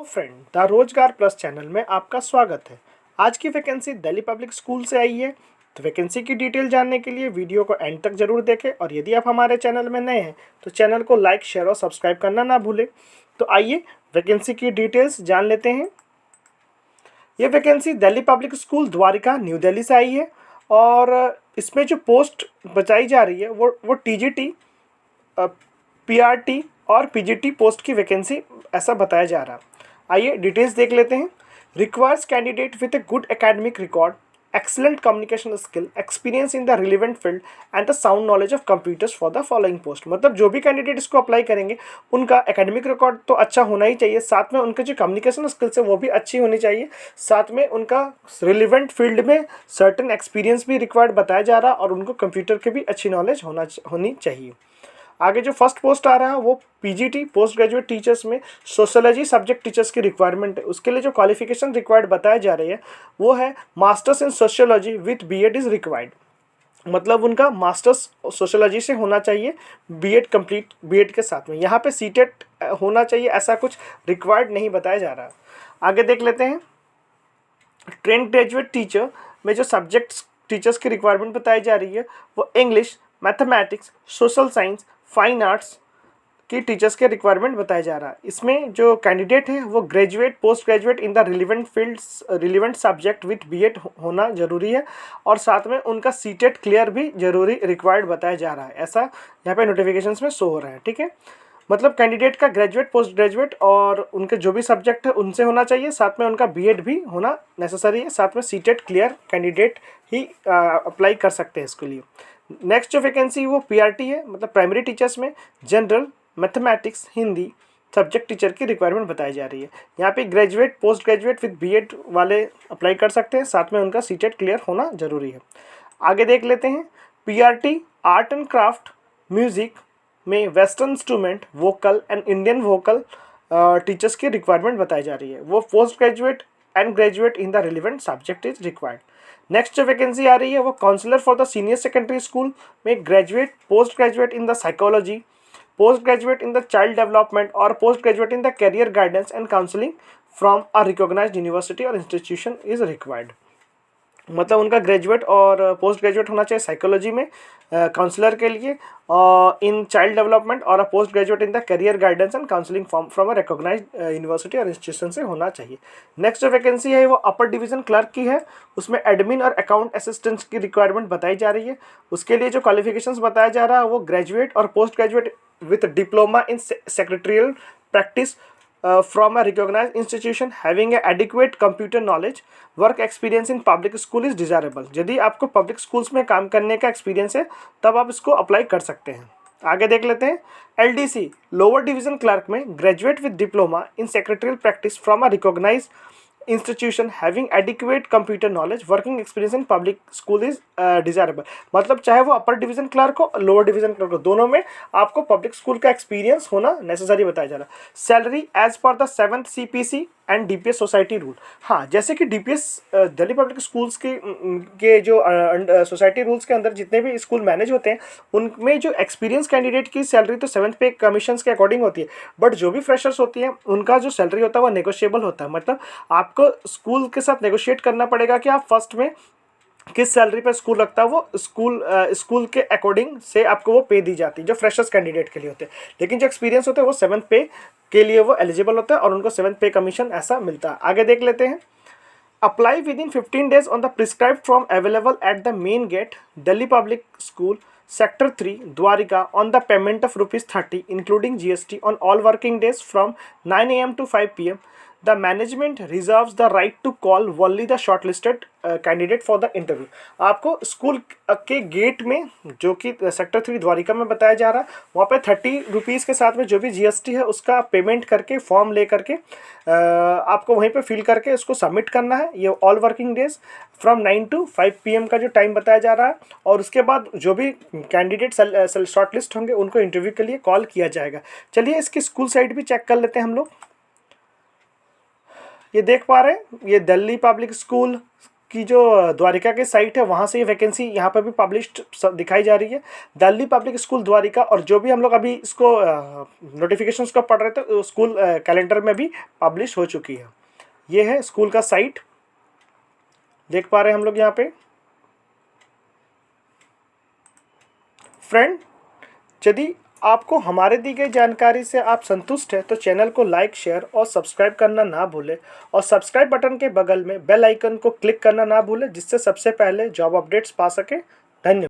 तो friend, the रोजगार plus channel में आपका स्वागत है। आज की वैकेंसी दिल्ली पब्लिक स्कूल से आई है। तो वैकेंसी की डिटेल जानने के लिए वीडियो को एंड तक जरूर देखें और यदि आप हमारे चैनल में नए हैं तो चैनल को लाइक, शेयर और सब्सक्राइब करना ना भूलें। तो आइए वैकेंसी की डिटेल्स जान लेते हैं। ये vacancy Delhi Public School Dwarka New Delhi से आई है और इसमें जो पोस्ट बचाई जा रही है वो टीजीटी, पीआरटी और पीजीटी पोस्ट की वैकेंसी ऐसा बताया जा रहा है। आइए डिटेल्स देख लेते हैं। Requires candidate with a good academic record, excellent communication skill, experience in the relevant field and the sound knowledge of computers for the following post. मतलब जो भी कैंडिडेट इसको अप्लाई करेंगे उनका एकेडमिक रिकॉर्ड तो अच्छा होना ही चाहिए, साथ में उनके जो कम्युनिकेशन स्किल्स है वो भी अच्छी होनी चाहिए, साथ में उनका रिलेवेंट फील्ड में सर्टेन एक्सपीरियंस भी रिक्वायर्ड बताया जा रहा है और उनको कंप्यूटर की भी अच्छी नॉलेज होनी चाहिए। आगे जो फर्स्ट पोस्ट आ रहा है वो पीजीटी पोस्ट ग्रेजुएट टीचर्स में सोशोलॉजी सब्जेक्ट टीचर्स की रिक्वायरमेंट है। उसके लिए जो क्वालिफिकेशन रिक्वायर्ड बताया जा रही है वो है masters in sociology with BEd is required. मतलब उनका मास्टर्स सोशियोलॉजी से होना चाहिए बीएड कंप्लीट, बीएड के साथ में। यहाँ पे सीटेट होना चाहिए, ऐसा कुछ रिक्वायर्ड नहीं बताया जा रहा है। आगे देख लेते हैं। ट्रेंड ग्रेजुएट टीचर में जो सब्जेक्ट्स टीचर्स की रिक्वायरमेंट बताई जा रही है वो English, mathematics, social science, fine arts की टीचर्स के रिक्वायरमेंट बताया जा रहा है। इसमें जो कैंडिडेट है वो graduate, post graduate in the relevant fields, relevant subject with BEd होना जरूरी है और साथ में उनका सीटेट क्लियर भी जरूरी रिक्वायर्ड बताया जा रहा है। ऐसा यहाँ पे नोटिफिकेशंस में शो हो रहा है। ठीक है, मतलब कैंडिडेट का ग्रेजुएट, पोस्ट ग्रेजुएट और उनके जो भी सब्जेक्ट है उनसे होना चाहिए, साथ में उनका बीएड भी होना नेसेसरी है, साथ में सीटेट क्लियर कैंडिडेट ही अप्लाई कर सकते हैं इसके लिए। नेक्स्ट जो वैकेंसी वो पीआरटी है, मतलब प्राइमरी टीचर्स में general, mathematics, Hindi subject teacher की रिक्वायरमेंट बताई जा रही है। यहाँ पे graduate, post graduate with BEd वाले अप्लाई कर सकते हैं, साथ में उनका सीटेट क्लियर होना जरूरी है। आगे देख लेते हैं। PRT art and craft music में western instrument, vocal and Indian vocal teachers की रिक्वायरमेंट बताई जा रही है। वो post graduate and graduate in the relevant subject is required. Next जो वैकेंसी आ रही है वो counsellor for the senior secondary school में graduate, post graduate in the psychology, post graduate in the child development और post graduate in the career guidance and counselling from a recognised university और institution is required. मतलब उनका graduate और post graduate होना चाहिए psychology में counsellor के लिए, इन चाइल्ड डेवलपमेंट और post graduate in the career guidance and counselling from a recognised university और इंस्टीट्यूशन से होना चाहिए। नेक्स्ट जो वैकेंसी है वो अपर डिवीजन क्लर्क की है। उसमें एडमिन और अकाउंट असिस्टेंट की रिक्वायरमेंट बताई जा रही है। उसके लिए जो क्वालिफिकेशंस बताया जा रहा है वो ग्रेजुएट और post graduate with diploma in secretarial practice from a recognized institution having a adequate computer knowledge, work experience in public school is desirable। यदि आपको पब्लिक स्कूल्स में काम करने का एक्सपीरियंस है तब आप इसको अप्लाई कर सकते हैं। आगे देख लेते हैं। एलडीसी लोअर डिवीजन क्लर्क में graduate with diploma in secretarial practice from a recognised institution having adequate computer knowledge, working experience in public school is desirable. मतलब चाहे वो अपर डिवीजन क्लर्क हो, लोअर डिवीजन क्लर्क हो, दोनों में आपको public school का एक्सपीरियंस होना नेसेसरी बताया जा रहा है। Salary as per the 7th CPC and DPS society rule. हाँ, जैसे कि डीपीएस दिल्ली पब्लिक स्कूल्स के जो सोसाइटी रूल्स के अंदर जितने भी स्कूल मैनेज होते हैं उनमें जो एक्सपीरियंस कैंडिडेट की सैलरी तो 7th पे कमीशन के अकॉर्डिंग होती है, बट जो भी फ्रेशर्स होती है उनका जो सैलरी होता है वो नेगोशिएबल होता है। मतलब आपको स्कूल के साथ नेगोशिएट करना पड़ेगा कि आप फर्स्ट में किस सैलरी पे स्कूल रखता है, वो स्कूल के अकॉर्डिंग से आपको वो पे दी जाती है जो फ्रेशर्स कैंडिडेट के लिए होते हैं। लेकिन जो एक्सपीरियंस होते हैं वो 7th पे के लिए वो एलिजिबल होता है और उनको 7th पे कमीशन ऐसा मिलता है। आगे देख लेते हैं। अप्लाई विद इन 15 days on the prescribe form available at the main gate Delhi Public School sector 3 Dwarka on the payment of ₹30 including GST on all working days from 9 AM to 5 PM। The management reserves the right to call only the shortlisted candidate for the interview। आपको school के gate में, जो कि sector 3 Dwarika में बताया जा रहा है, वहाँ पे ₹30 के साथ में जो भी जीएसटी है उसका पेमेंट करके फॉर्म ले करके आपको वहीं पे फिल करके उसको सबमिट करना है। ये all working days from 9 to 5 PM का जो टाइम बताया जा रहा है और उसके बाद जो भी कैंडिडेट शॉर्टलिस्ट होंगे उनको इंटरव्यू के लिए कॉल किया जाएगा। चलिए इसकी स्कूल साइट भी चेक कर लेते हैं हम लोग। ये देख पा रहे हैं, ये दिल्ली पब्लिक स्कूल की जो द्वारिका की साइट है वहाँ से ये वैकेंसी यहाँ पर भी पब्लिश्ड दिखाई जा रही है। दिल्ली पब्लिक स्कूल द्वारिका, और जो भी हम लोग अभी इसको नोटिफिकेशंस को पढ़ रहे थे स्कूल कैलेंडर में भी पब्लिश हो चुकी है। ये है स्कूल का साइट, देख पा रहे हैं हम लोग यहाँ पे। फ्रेंड, यदि आपको हमारे दी गई जानकारी से आप संतुष्ट हैं तो चैनल को लाइक, शेयर और सब्सक्राइब करना ना भूलें, और सब्सक्राइब बटन के बगल में बेल आइकन को क्लिक करना ना भूलें, जिससे सबसे पहले जॉब अपडेट्स पा सकें। धन्यवाद।